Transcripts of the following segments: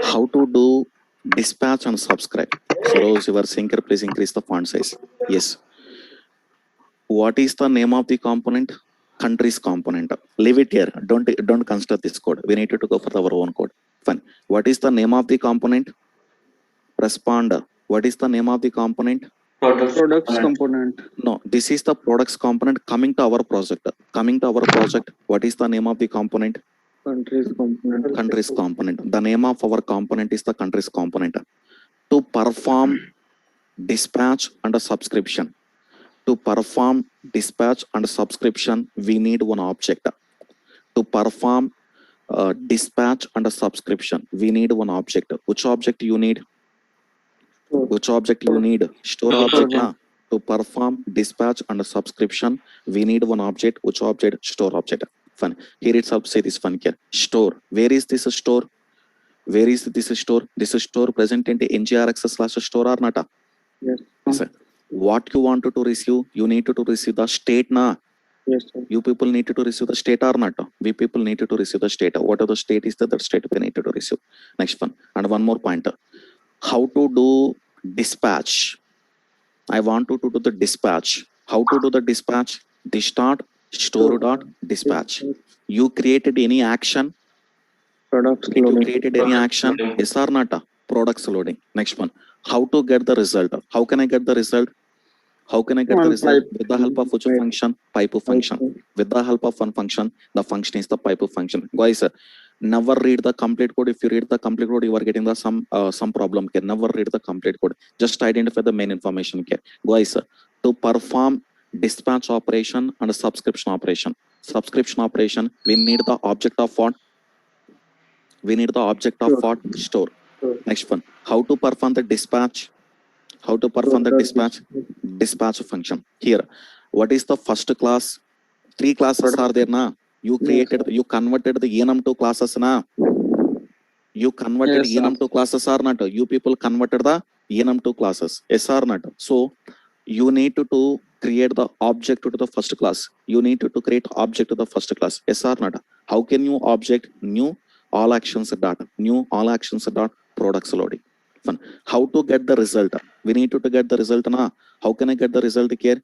How to do dispatch and subscribe. Suppose you are saying, please increase the font size. Yes. What is the name of the component? Countries component. Leave it here. Don't consider this code. We need to go for our own code. Fine. What is the name of the component? Respond. What is the name of the component? Products component. No, this is the products component coming to our project. Coming to our project, what is the name of the component? Countries component. Countries component. The name of our component is the countries component. To perform dispatch and a subscription. To perform dispatch and subscription, we need one object. To perform dispatch and a subscription, we need one object. Which object you need? Which object you need? Store object. To perform dispatch and a subscription, we need one object. Which object? Store object. Fun. Here itself say this fun here. Store. Where is this store? Where is this store? This store present in the ngrx/store or not? Yes. Yes. What you want to receive? You need to receive the state na. Yes, sir. You people need to receive the state or not? We people need to receive the state. Whatever the state is, that state we need to receive. Next one. And one more point. How to do dispatch? I want to do the dispatch. How to do the dispatch? Distart store dot dispatch. You created any action? Products Did you loading. created any action? Yes or not? Products loading. Next one. How to get the result? How can I get the result? How can I get the result? With the help of which function? Pipe function. With the help of one function, the function is the pipe function. Guys, never read the complete code. If you read the complete code, you are getting the some problem. Can never read the complete code. Just identify the main information. Guys, to perform dispatch operation and subscription operation. Subscription operation, we need the object of what? We need the object of what? Store. Next one. How to perform the dispatch? How to perform the dispatch? Dispatch function. Here, what is the first class? 3 classes are there na? You created, you converted the enum to classes na? You converted enum to classes or not? You people converted the enum to classes. Yes or not? So you need to create the object to the first class. You need to create object to the first class. Yes or not? How can you object new all actions dot new all actions dot products loading? Fun. How to get the result? We need to get the result na. How can I get the result here?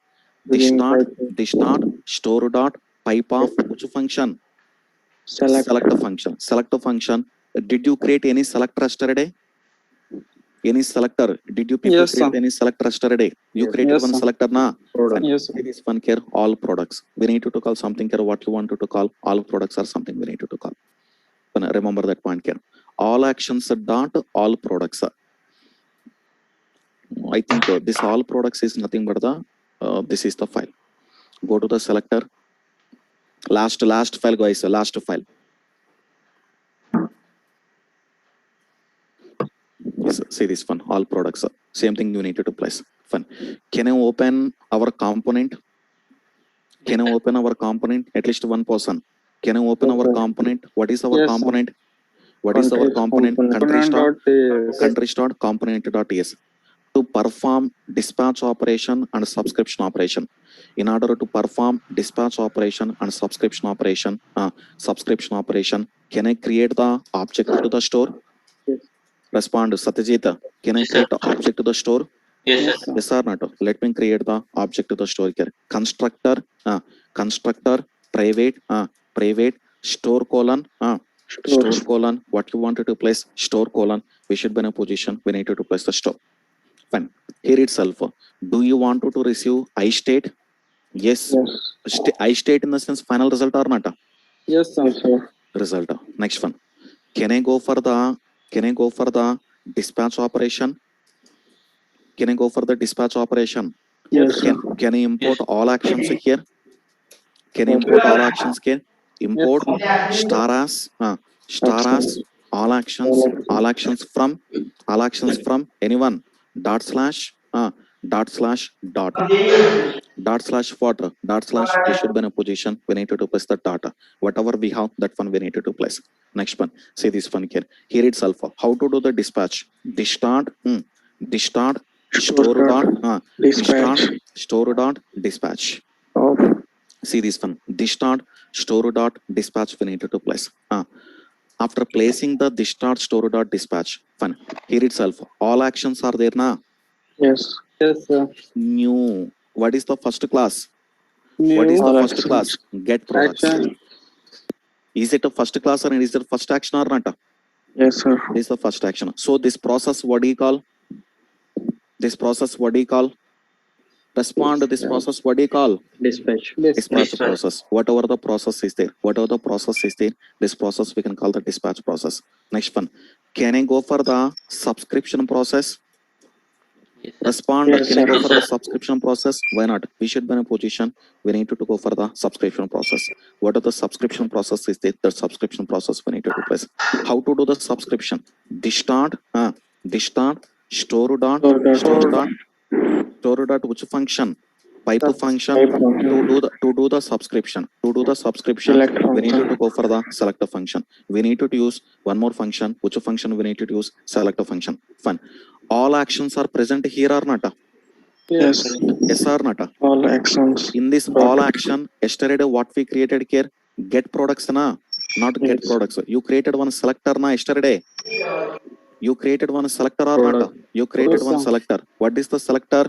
Distart store dot pipe of which function? Select function. Select function. Did you create any selector yesterday? Any selector? Did you people create any selector yesterday? You created one selector na. Yes. It is one here all products. We need to call something here. What you want to call? All products are something we need to call. Remember that point here. All actions dot all products. I think this all products is nothing but the this is the file. Go to the selector. Last file, guys. Last file. Yes, see this one. All products. Same thing you need to place. Fun. Can I open our component? Can I open our component? At least one person. Can I open our component? What is our component? What is our component? Country dot component dot yes. To perform dispatch operation and subscription operation. In order to perform dispatch operation and subscription operation, can I create the object to the store? Yes. Respond, Satyajit. Can I create the object to the store? Yes, sir. Yes or not? Let me create the object to the store here. Constructor, private, store colon, store colon. What you wanted to place? Store colon. We should be in a position. We need to place the store. Fine. Here itself. Do you want to receive I state? Yes. I state in the sense final result or not? Yes, sir. Result. Next one. Can I go for the dispatch operation? Can I go for the dispatch operation? Yes. Can I import all actions here? Can I import all actions here? Import star as all actions from anyone. Dot slash what? We should be in a position. We need to place the data. Whatever we have, that one we need to place. Next one. See this one here. Here itself. How to do the dispatch? Distart store dot dispatch. See this one. Distart store dot dispatch we need to place. After placing the discharge store dot dispatch, fine. Here itself, all actions are there now. Yes. Yes, sir. New. What is the first class? New. What is the All first actions. class? Get products. Action. Is it a first class or is it first action or not? Yes, sir. This is the first action. So this process, what do you call? This process, what do you call? Respond to this process, what do you call? Dispatch. Dispatch process. Whatever the process is there, this process we can call the dispatch process. Next one. Can I go for the subscription process? Yes, sir. Respond. Yes, Can I sir. go Yes, for sir. the subscription process? Why not? We should be in a position. We need to go for the subscription process. What are the subscription process is there? The subscription process we need to place. How to do the subscription? Distart, store dot, which function? Pipe function to do the subscription. To do the subscription, Select we need function. to go for the selector function. We need to use one more function. Which function we need to use? Selector function. Fine. All actions are present here or not? Yes. Yes or not? All actions. In this all action, yesterday what we created here? Get products na? Not get Yes. products. You created one selector na yesterday. You created one selector or not? You created one selector. What is the selector?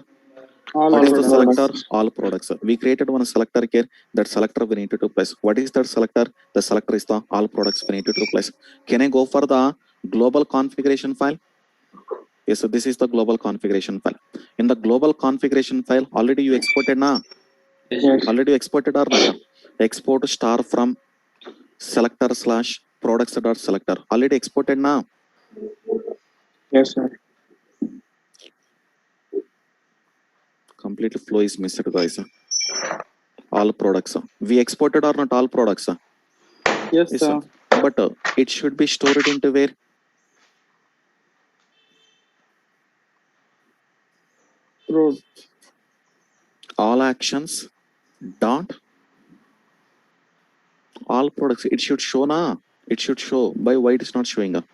What is the selector? All products. We created one selector here. That selector we need to place. What is that selector? The selector is the all products we need to place. Can I go for the global configuration file? Yes, so this is the global configuration file. In the global configuration file, already you exported now. Yes. Already exported or not? Export star from selector slash products dot selector. Already exported now. Yes, sir. Complete flow is missed, guys. All products. We exported or not all products? Yes, Yes, sir. but it should be stored into where? Road. All actions dot all products. It should show na. It should show. By why it is not showing up?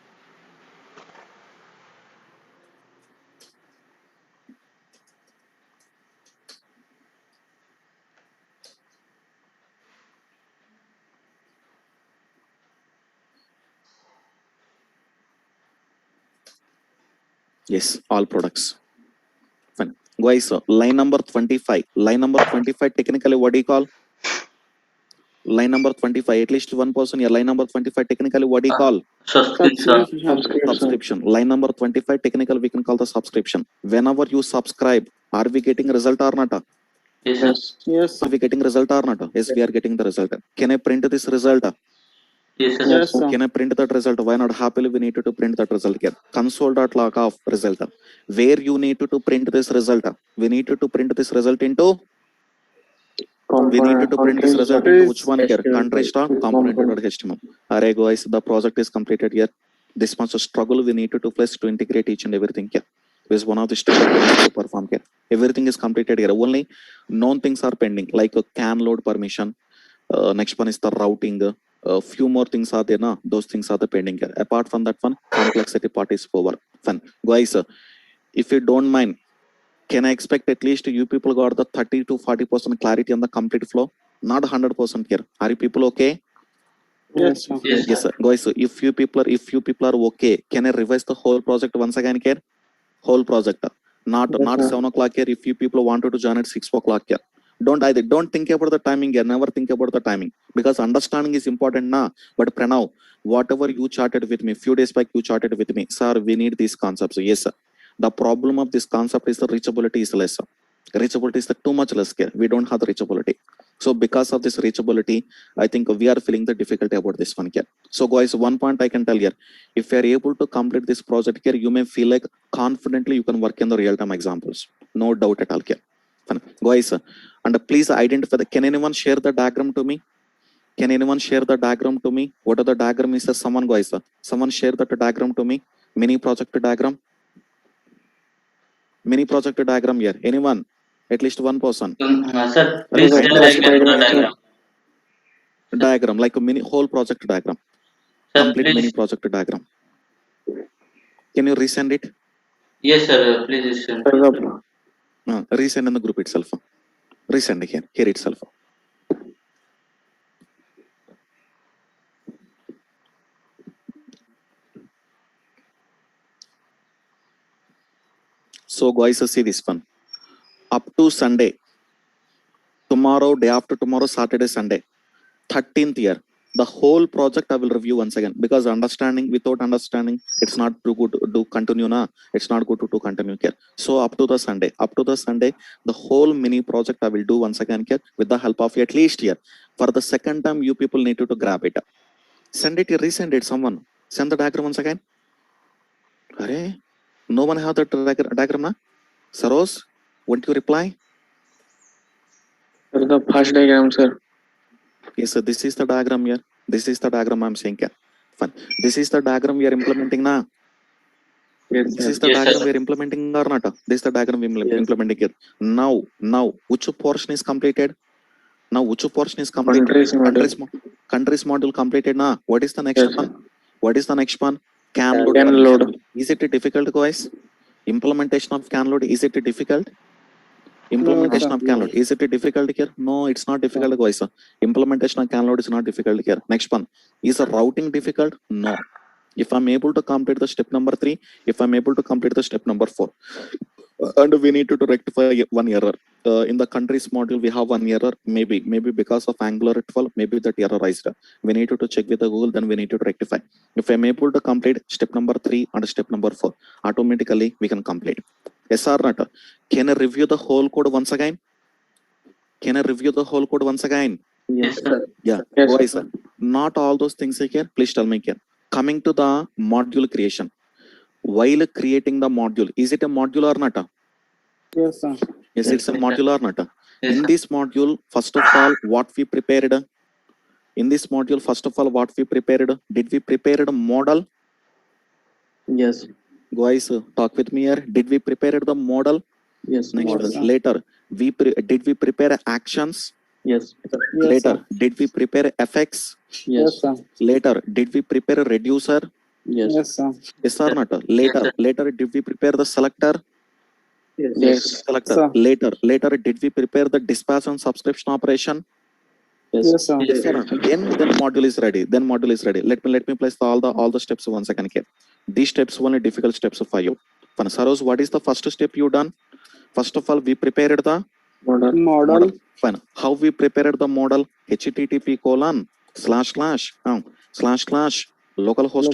Yes, all products. Fine. Guys, line number 25. Line number 25, technically what do you call? Line number 25. At least one person here. Line number 25, technically what do you call? Subscription. Subscription. Line number 25, technical we can call the subscription. Whenever you subscribe, are we getting result or not? Yes, sir. Yes. Are we getting result or not? Yes, we are getting the result. Can I print this result? Yes, sir. Yes, sir. Can I print that result? Why not? Happily we need to print that result here. Console.log of result. Where you need to print this result? We need to print this result into. We need to print this result into which one here? Country star component.html. Alright guys, the project is completed here. This much struggle we need to place to integrate each and everything here. This is one of the struggle we need to perform here. Everything is completed here. Only known things are pending, like a can load permission. Next one is the routing. Few more things are there now. Those things are the pending here. Apart from that one, complexity part is over. Fun. Guys, if you don't mind, can I expect at least you people got the 30 to 40% clarity on the complete flow? Not 100% here. Are you people okay? Yes, sir. Yes, Yes, sir. sir. Guys, if you people are okay, can I revise the whole project once again here? Whole project. Not sir. 7 o'clock here. If you people wanted to join at 6 o'clock here. Don't think about the timing here. Never think about the timing. Because understanding is important now. But Pranav, whatever you charted with me, few days back you charted with me, sir, we need these concepts. Yes, sir. The problem of this concept is the reachability is less. Reachability is the too much less here. We don't have the reachability. So because of this reachability, I think we are feeling the difficulty about this one here. So guys, one point I can tell here, if you are able to complete this project here, you may feel like confidently you can work in the real-time examples. No doubt at all here. Fine. Guys, and please identify can anyone share the diagram to me? Can anyone share the diagram to me? What are the diagram is? Someone guys, someone share that diagram to me. Mini project diagram. Mini project diagram here. Anyone? At least one person. Sir, please I tell know again the diagram. diagram like a mini whole project diagram. Sir, Complete mini please. project diagram. Can you resend it? Yes, sir. Please listen. Resend in the group itself. Resend here itself. So guys, see this one. Up to Sunday, tomorrow, day after tomorrow, Saturday, Sunday, 13th year, the whole project I will review once again, because understanding, without understanding, it's not too good to continue na. It's not good to continue here. So up to the Sunday, the whole mini project I will do once again here with the help of at least here. For the second time, you people need to grab it. Send it, resend it, someone. Send the diagram once again. Arey, no one have the diagram na? Saros, won't you reply? Sir, the first diagram, sir. Yes, sir, this is the diagram here. This is the diagram I'm saying here. Fine. This is the diagram we are implementing now. Yes, This sir. is the Yes, diagram sir. we are implementing or not? This is the diagram we are Yes. implementing here. Now, which portion is completed? Now, which portion is completed? Countries module completed now. What is the next Yes, one? What is the next one? Can load. Can load. Is it difficult, guys? Implementation of can load, is it difficult? Implementation of can load, is it difficult here? No, it's not difficult, guys. Implementation of can load is not difficult here. Next one, is the routing difficult? No. If I'm able to complete the step number 3, if I'm able to complete the step number 4, and we need to rectify one error. In the countries module, we have one error, maybe because of Angular 12, maybe that errorized. We need to check with the Google, then we need to rectify. If I'm able to complete step number 3 and step number 4, automatically we can complete. Yes or not? Can I review the whole code once again? Can I review the whole code once again? Yes, sir. Yeah. Yes, Why, sir. sir? Not all those things are here. Please tell me here. Coming to the module creation. While creating the module, is it a module or not? Yes, sir. Yes, it's a module or not? Yes, In sir. this module, first of all, what we prepared? In this module, first of all, what we prepared? Did we prepare a model? Yes. Guys, talk with me here. Did we prepare the model? Yes. Next, Model. later, did we prepare actions? Yes. Later, did we prepare effects? Yes, sir. Later, did we prepare a reducer? Yes, sir. Yes or not? Later, did we prepare the selector? Yes. Selector. Sir. Later, did we prepare the dispatch and subscription operation? Yes, sir. Yes or not? Then module is ready. Let me place all the steps once again here. These steps only difficult steps for you. Saros, what is the first step you done? First of all, we prepared the Model. Fine. How we prepared the model? HTTP : / localhost :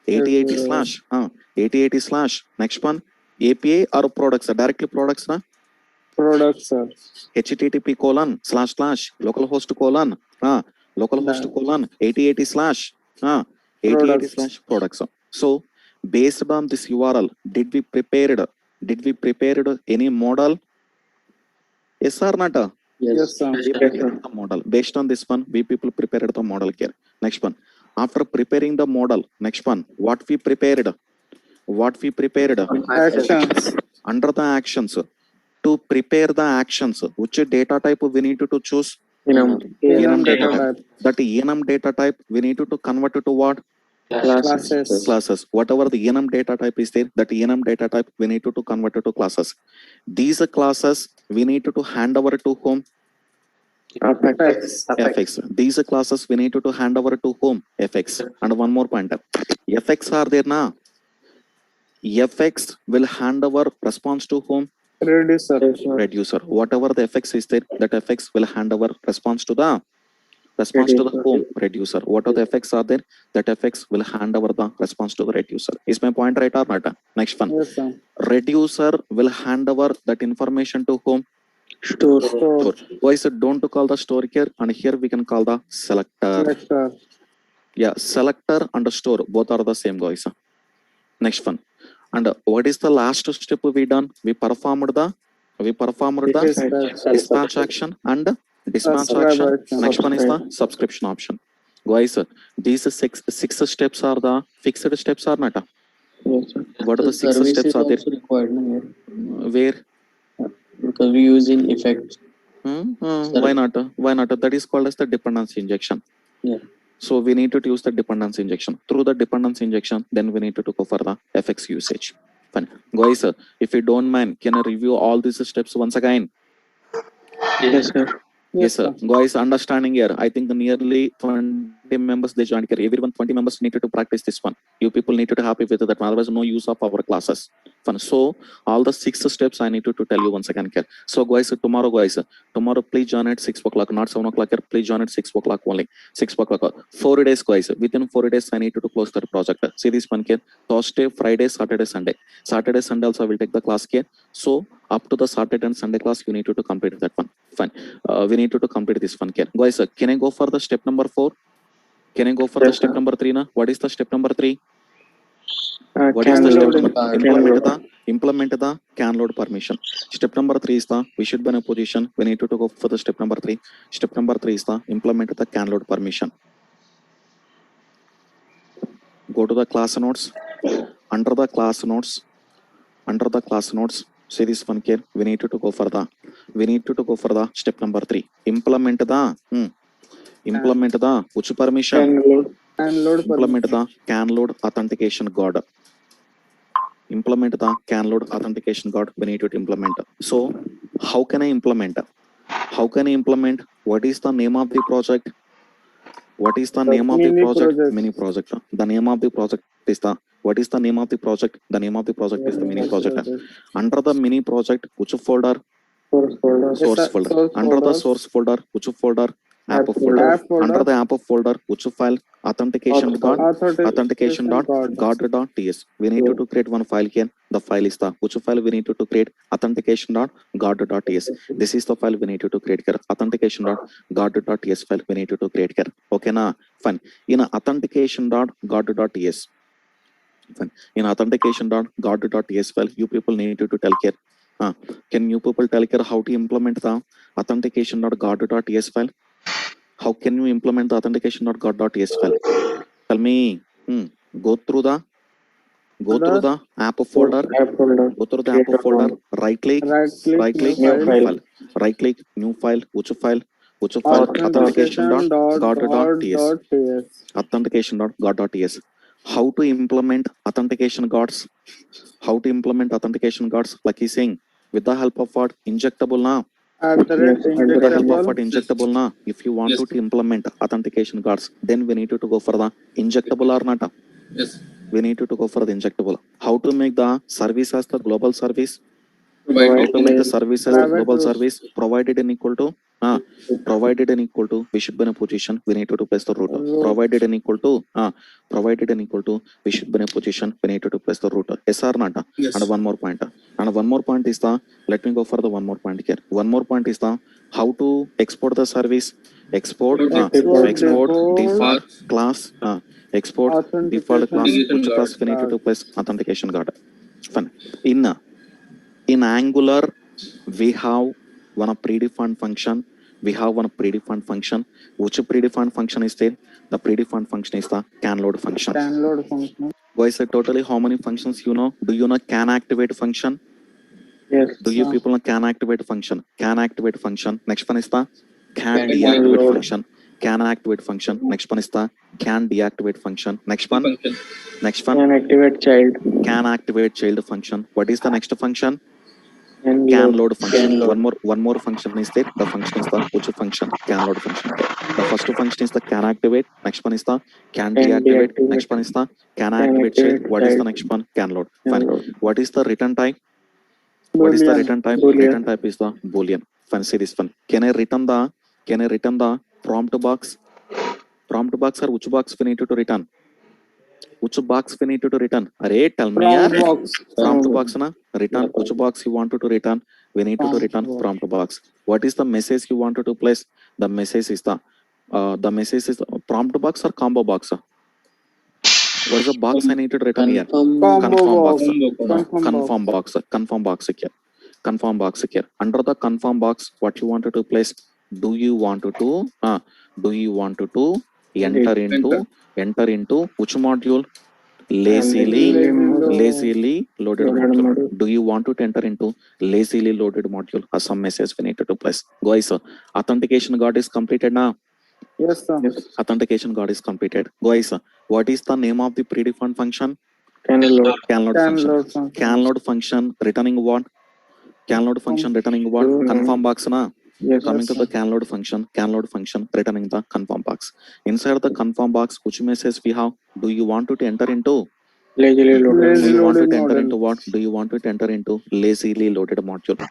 8080 / next one API or products, directly products na Product, sir. HTTP : / localhost : 8080 / 8080 / products. So based on this URL, did we prepared any model? Yes or not? Yes, sir. We prepared the model. Based on this one, we people prepared the model here. Next one. After preparing the model, next one, what we prepared? Actions. Under the actions, to prepare the actions, which data type we need to choose? Enum data data type. type. That enum data type we need to convert it to what? Classes. Classes. Whatever the enum data type is there, that enum data type we need to convert it to classes. These classes we need to hand over to whom? FX. These classes we need to hand over to whom? FX. And one more point. FX are there now. FX will hand over response to whom? Reducer. Whatever the FX is there, that FX will hand over response to the whom? Reducer. What are the effects are there? That FX will hand over the response to the reducer. Is my point right or not? Next one. Yes, sir. Reducer will hand over that information to whom? Store. Why is it don't call the store here, and here we can call the selector. Selector. Yeah, selector and store both are the same, guys. Next one. And what is the last step we done? We performed the dispatch action and dispatch action. Next one is the subscription option. Guys, these six steps are the fixed steps or not? Yes, sir. What are the 6 steps are there? Required, no? Where? Because we use in effect. Why not? That is called as the dependency injection. Yeah. So we need to use the dependency injection. Through the dependency injection, then we need to go for the FX usage. Fine. Guys, if you don't mind, can I review all these steps once again? Yes, sir. Yes, sir. Guys, understanding here. I think nearly 20 members they joined here. Everyone, 20 members needed to practice this one. You people need to be happy with that. Otherwise, no use of our classes. Fun. So, all the 6 steps I need to tell you once again here. So, guys, tomorrow please join at 6 o'clock, not 7 o'clock here. Please join at 6 o'clock only. 6 o'clock. 4 days, guys. Within 4 days, I need to close the project. See this one here. Thursday, Friday, Saturday, Sunday. Saturday, Sunday also I will take the class here. So, up to the Saturday and Sunday class, you need to complete that one. Fine. We need to complete this one. Guys, can I go for the step number 4? Can I go for the step number 3 now? What is the step number 3? What is the step number? Implement the can load permission. Step number 3 is the we should be in a position. We need to go for the step number 3. Step number 3 is the implement the can load permission. Go to the class notes. Under the class notes, see this one here. We need to go for the step number 3. Implement the which permission? Implement the can load authentication guard. Implement the can load authentication guard. We need to implement. So, how can I implement? What is the name of the project? What is the name of the project? Mini project. The name of the project is the. What is the name of the project? The name of the project is the mini project. Under the mini project, which folder? Source folder. Under the source folder, which folder? App folder. Under the app folder, which file? Authentication.guard.ts. We need to create one file here. The file is the which file we need to create? Authentication.guard.ts. This is the file we need to create here. Authentication.guard.ts file we need to create here. Okay, na? Fine. In authentication.guard.ts. Fine. In authentication.guard.ts file, you people need to tell here. Can you people tell here how to implement the authentication.guard.ts file? How can you implement the authentication.guard.ts file? Tell me. Go through the app folder. Go through the app folder. Right click, new file. Right click, new file. Which file? Authentication.guard.ts. Authentication.guard.ts. How to implement authentication guards? How to implement authentication guards? Like he's saying, with the help of what? Injectable now. With the help of what? Injectable now. If you want to implement authentication guards, then we need to go for the injectable or not. Yes. We need to go for the injectable. How to make the service as the global service? How to make the service as the global service? Provided and equal to we should be in a position. We need to place the router. Provided and equal to we should be in a position. We need to place the router. Yes or not? Yes. And one more point. Is the let me go for the one more point here. One more point is the how to export the service. Export default class. Export default class. Which class we need to place authentication guard. Fun. In Angular, we have one predefined function. Which predefined function is there? The predefined function is the can load function. Guys, totally how many functions you know? Do you know can activate function? Yes. Do you people know can activate function? Next one is the can deactivate function. Can activate function. Next one is the can deactivate function. Next one. Can activate child. Can activate child function. What is the next function? Can load function. One more function is there. The function is the which function? Can load function. The first function is the can activate. Next one is the can deactivate. Next one is the can activate child. What is the next one? Can load. Fine. What is the return type? What is the return type? Return type is the boolean. Fine. See this one. Can I return the prompt box? Prompt box or which box we need to return? Which box we need to return? Array, tell me. Prompt box na? Return. Which box you want to return? We need to return prompt box. What is the message you want to place? The message is the prompt box or combo box? What is the box I need to return here? Confirm box. No, confirm box. Confirm box here. Confirm box here. Under the confirm box, what you wanted to place? Do you want to enter into which module? Lazily loaded module. Do you want to enter into lazily loaded module? Or some message we need to place. Guys, authentication guard is completed now. Yes, sir. Authentication guard is completed. Guys, what is the name of the predefined function? Can load. Can load function. Can load function returning what? Can load function returning what? Confirm box na. Yes, Coming to sir. the can load function returning the confirm box. Inside the confirm box, which message we have? Do you want to enter into? Lazily loaded. Do you want to enter model. into what? Do you want to enter into lazily loaded module?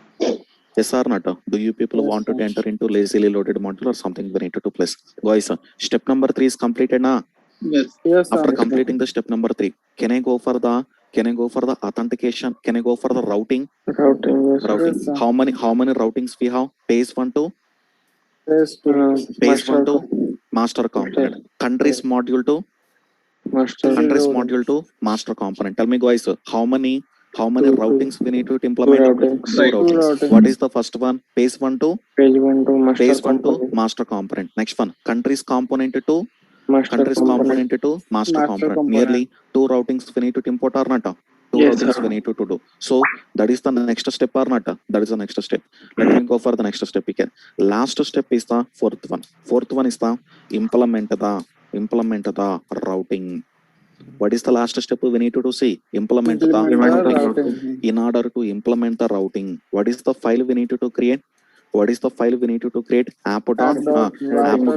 Yes or not? Do you people Yes, want to sir. enter into lazily loaded module or something we need to place? Guys, step number 3 is completed now. Yes. Yes, sir. After completing the step number 3, can I go for the authentication? Can I go for the routing? Routing. Yes, sir. Routing. Yes, sir. How many routings we have? Phase 1 to Phase 2. phase 1 to Master. master component. Countries module to Master. countries Reloading. module to master component. Tell me guys, how many Two. routings we need to Two implement? routings. Two Right. routings. routings. What is the first one? Phase 1 to Page 1 to master phase 1 to component. master component. Next one, countries component to Master countries component. component to master Master component. component. Nearly two routings we need to import or not? Two Yes, routings sir. we need to do. So that is the next step or not? That is the next step. Let me go for the next step again. Last step is the fourth one. Fourth one is the implement the routing. What is the last step we need to do? See, implement the Implement the routing. routing. In order to implement the routing, what is the file we need to create? What is the file we need to create?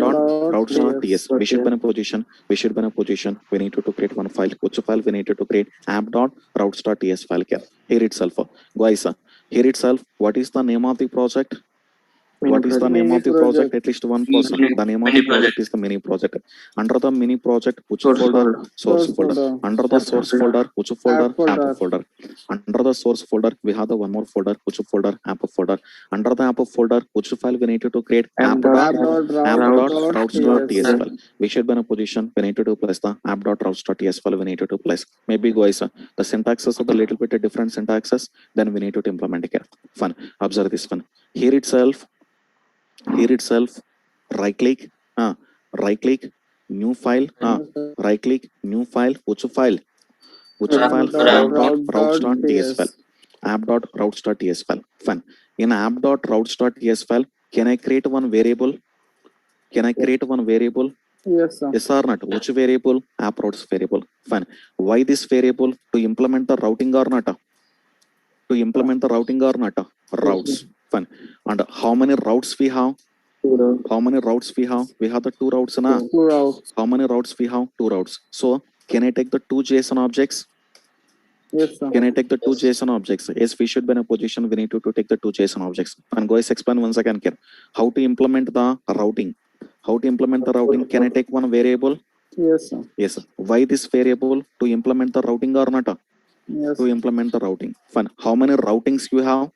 app.routes.ts. We should be in a position. We need to create one file. Which file we need to create? app.routes.ts file. Here itself, guys. Here itself, what is the name of the project? What is the name Mini of the project? At least one person. The name of the Mini project project. is the mini project. Under the mini project, which Source folder? folder. Source Source folder. folder. Under the source folder, which folder? App App folder. folder. Under the source folder, we have the one more folder, which folder? App folder. Under the app folder, which file we need to create? app.routes.ts file. We should be in a position. We need to place the app.routes.ts file. We need to place. Maybe guys, the syntaxes are a little bit different syntaxes. Then we need to implement it. Fun. Observe this one. Here itself, right click, new file, new file, which file? App.routes.ts file. App.routes.ts file. Fine. In app.routes.ts file, can I create one variable? Yes, sir. Yes or not? Which variable? App routes variable. Fine. Why this variable? To implement the routing or not? To implement the routing or not? Routes. Fine. And how many routes we have? How many routes we have? We have the two routes na. Two routes. How many routes we have? Two routes. So can I take the two JSON objects? Yes, sir. Can I take the two JSON objects? Yes, we should be in a position. We need to take the two JSON objects. And guys, explain once again here. How to implement the routing? How to implement the routing? Can I take one variable? Yes, sir. Yes. Why this variable? To implement the routing or not? Yes. To implement the routing. Fine. How many routings you have?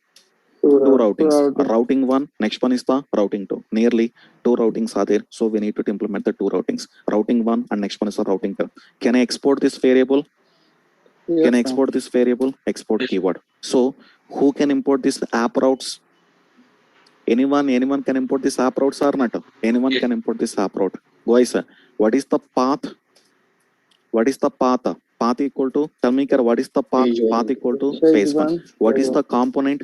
Two routings. Routing 1, next one is the routing 2. Nearly two routings are there, so we need to implement the two routings. Routing 1 and next one is the routing 2. Can I export this variable? Yes, Can I sir. export this variable? Export Yes. keyword. So who can import this app routes? Anyone can import this app routes or not? Anyone Yes. can import this app route. Guys, what is the path? What is the path? Path equal to, tell me here, what is the path? Path equal to phase 1. What is the component?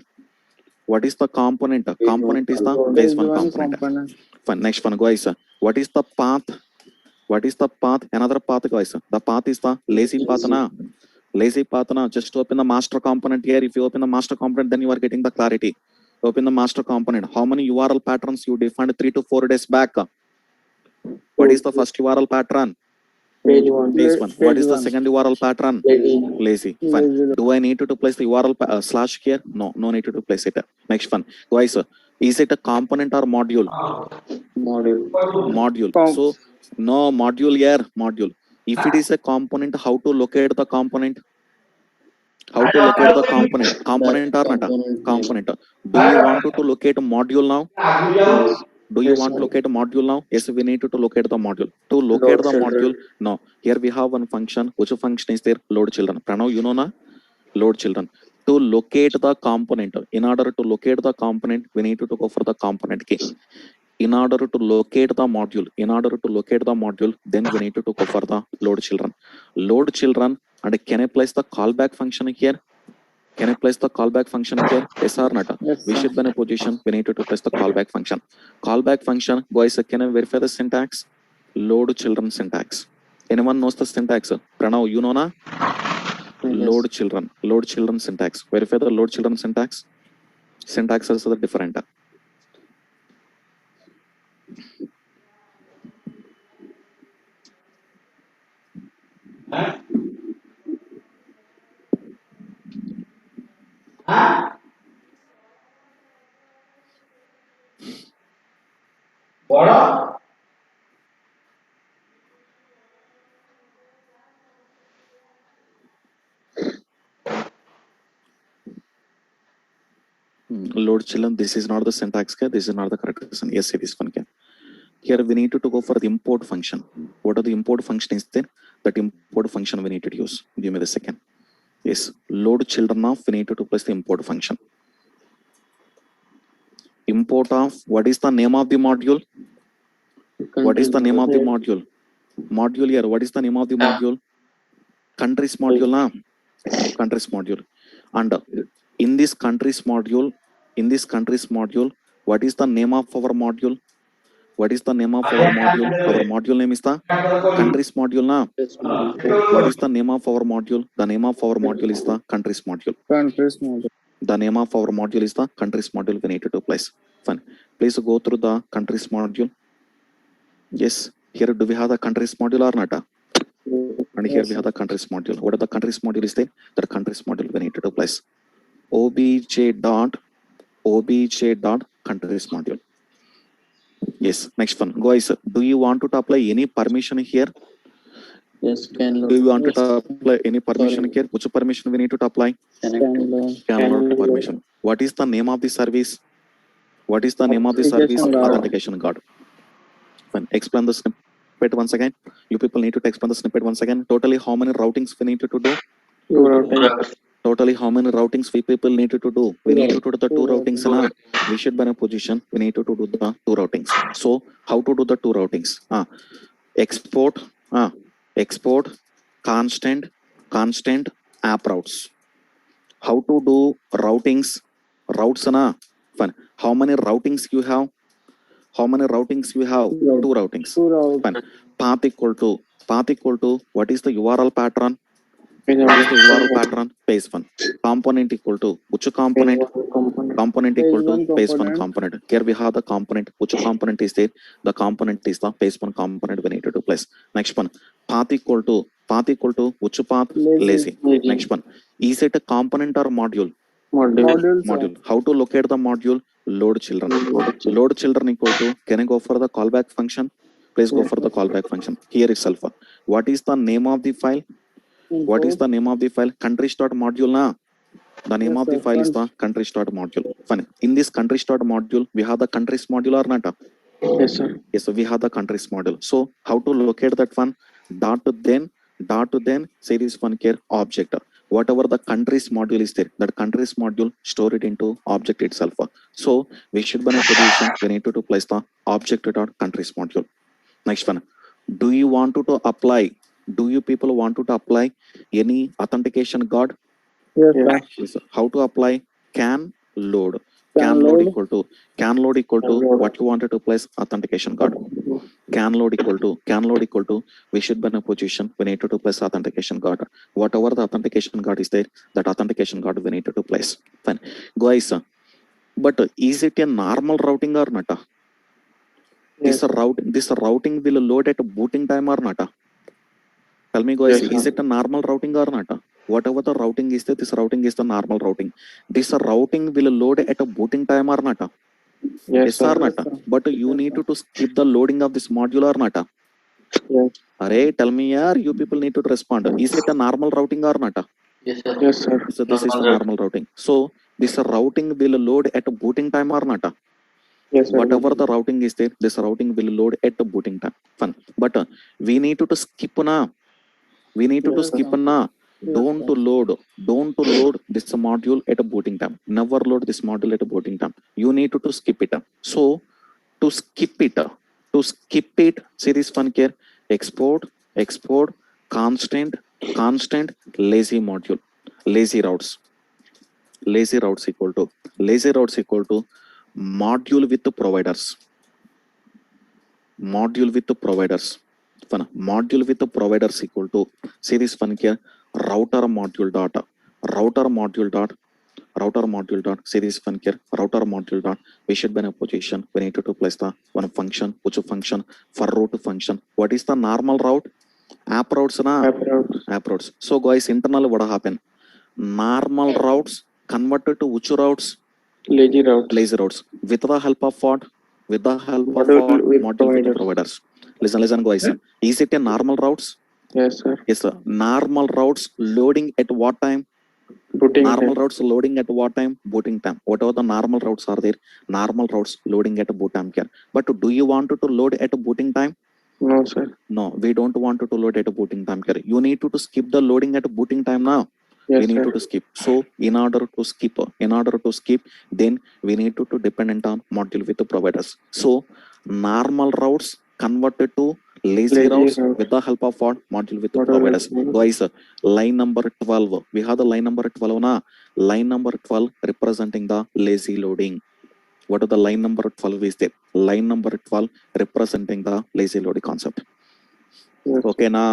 What is the component? Component is the phase 1 component. Fine. Next one, guys. What is the path? What is the path? Another path, guys. The path is the lazy path na. Lazy path na. Just open the master component here. If you open the master component, then you are getting the clarity. Open the master component. How many URL patterns you defined 3 to 4 days back? What is the first URL pattern? Page 1. Phase 1. What is the second URL pattern? Lazy. Fine. Do I need to place the URL slash here? No, no need to place it. Next one. Guys, is it a component or module? Module. So, no module here, module. If it is a component, how to locate the component? How to locate the component? Component or not? Component. Do you want to locate a module now? Do you want to locate a module now? Yes, we need to locate the module. To locate the module, no. Here we have one function. Which function is there? Load children. Pranav, you know na? Load children. To locate the component. In order to locate the component, we need to go for the component key. In order to locate the module, then we need to go for the load children. Load children, and can I place the callback function here? Can I place the callback function here? Yes or not? Yes, We sir. should be in a position. We need to place the callback function. Callback function, guys, can I verify the syntax? Load children syntax. Anyone knows the syntax? Pranav, you know na? Load children syntax. Verify the load children syntax. Syntaxes are different. Load children, this is not the syntax. This is not the correct person. Yes, it is one. Here we need to go for the import function. What are the import function is there? That import function we need to use. Give me the second. Yes, load children of we need to place the import function. Import of what is the name of the module? What is the name of the module? Module here. What is the name of the module? Countries module, na? Countries module. And in this countries module, what is the name of our module? What is the name of our module? Our module name is the countries module, na? What is the name of our module? The name of our module is the countries module. Countries module. The name of our module is the countries module we need to place. Fine. Please go through the countries module. Yes. Here do we have the countries module or not? And here we have the countries module. What are the countries module is there? The countries module we need to place. obj dot countries module. Yes. Next one. Guys, do you want to apply any permission here? Yes, can Do you want to apply any permission here? Which permission we need to apply? Can load permission. What is the name of the service? What is the name of the service? Authentication guard. Authentication guard. Fine. Explain the snippet once again. You people need to explain the snippet once again. Totally how many routings we need to do? Totally how many routings we people need to do? We need to do the two routings. Na? We should be in a position. We need to do the two routings. So how to do the two routings? Export constant app routes. How to do routings? Routes, na? Fine. How many routings you have? How many routings you have? Two routings. Fine. Path equal to what is the URL pattern? What is the URL pattern? Page one. Component equal to which component? Component equal to page one component. Here we have the component. Which component is there? The component is the page one component we need to place. Next one. Path equal to which path? Lazy. Next one. Is it a component or module? Module. How to locate the module? Load children. Load children equal to, can I go for the callback function? Please go for the callback function. Here itself. What is the name of the file? What is the name of the file? Countries.module, na? The name of the file is the countries.module. Fine. In this countries.module, we have the countries module or not? Yes, sir. Yes, so we have the countries module. So how to locate that one? Dot to then say this one here object. Whatever the countries module is there, that countries module store it into object itself. So we should be in a position we need to place the object dot countries module. Next one. Do you want to apply? Do you people want to apply any authentication guard? Yes, Yes, how to apply? Can load equal to what you wanted to place authentication guard. Can load equal to we should be in a position we need to place authentication guard. Whatever the authentication guard is there, that authentication guard we need to place. Fine. Guys, but is it a normal routing or not? This routing will load at booting time or not? Tell me guys, is it a normal routing or not? Whatever the routing is there, this routing is the normal routing. This routing will load at a booting time or not? Yes or not? But you need to skip the loading of this module or not? Yes. Array, tell me here, you people need to respond. Is it a normal routing or not? Yes, sir. Yes, sir. So this is the normal routing. So this routing will load at a booting time or not? Yes, sir. Whatever the routing is there, this routing will load at the booting time. Fun. But we need to skip na. We need to skip na. Don't load this module at a booting time. Never load this module at a booting time. You need to skip it. So to skip it, see this one here. Export constant lazy module. Lazy routes equal to module with the providers. Module with the providers. Fun. Module with the providers equal to, see this one here, router module dot router module dot, see this one here, router module dot, we should be in a position, we need to place the one function, which function, for route function. What is the normal route? App routes na? App routes. So guys, internal what happen? Normal routes converted to which routes? Lazy routes. Lazy routes. With the help of what? With the help of Module what? with Module with the providers. providers. Listen guys. Is it a normal routes? Yes, sir. Yes sir. Normal routes loading at what time? Booting Normal time. routes loading at what time? Booting time. Whatever the normal routes are there, normal routes loading at boot time here. But do you want to load at booting time? No, sir. No, we don't want to load at booting time here. You need to skip the loading at booting time now. Yes, We need sir. to skip. So in order to skip, then we need to dependent on module with the providers. So normal routes converted to lazy routes with the help of what? Module with the Module providers. with- Guys, line number 12. We have the line number 12 na. Line number 12 representing the lazy loading. What are the line number 12 is there? Line number 12 representing the lazy loading concept. Yes, Okay na.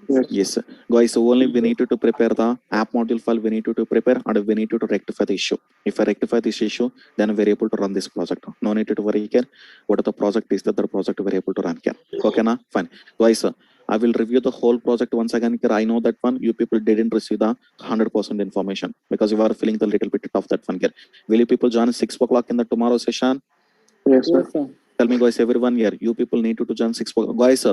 yes. Yes, guys. So only we need to prepare the app module file. We need to prepare and we need to rectify the issue. If I rectify this issue, then we're able to run this project. No need to worry here. What the project is that the project we're able to run here. Okay, na? Fine. Guys, I will review the whole project once again here. I know that one you people didn't receive the 100% information because you are feeling the little bit of that one here. Will you people join 6 o'clock in the tomorrow session? Yes, sir. Yes, sir. Tell me guys, everyone here, you people need to join 6 o'clock. Guys,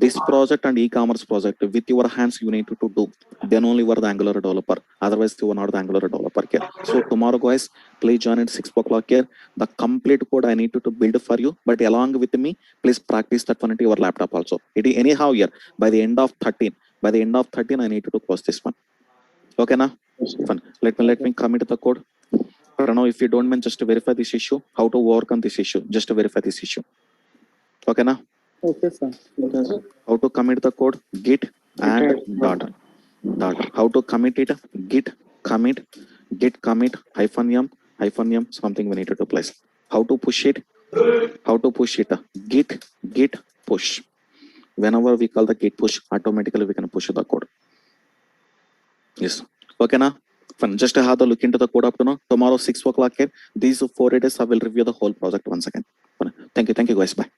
this project and e-commerce project with your hands you need to do. Then only you are the Angular developer. Otherwise you are not the Angular developer here. So tomorrow guys, please join at 6 o'clock here. The complete code I need to build for you. But along with me, please practice that one into your laptop also. It is anyhow here by the end of 13. By the end of 13, I need to close this one. Okay now? Yes, sir. Fun. Let me commit the code. Now, if you don't mind, just to verify this issue, how to work on this issue, just to verify this issue. Okay, now Okay, sir. Yes, sir. how to commit the code? Git and Git dot. How to commit it? Git commit -m something we need to place. How to push it? Git push. Whenever we call the git push, automatically we can push the code. Yes. Okay, now. Fun. Just have a look into the code up to now. Tomorrow 6 o'clock here. These 4 days I will review the whole project once again. Fun. Thank you guys. Bye.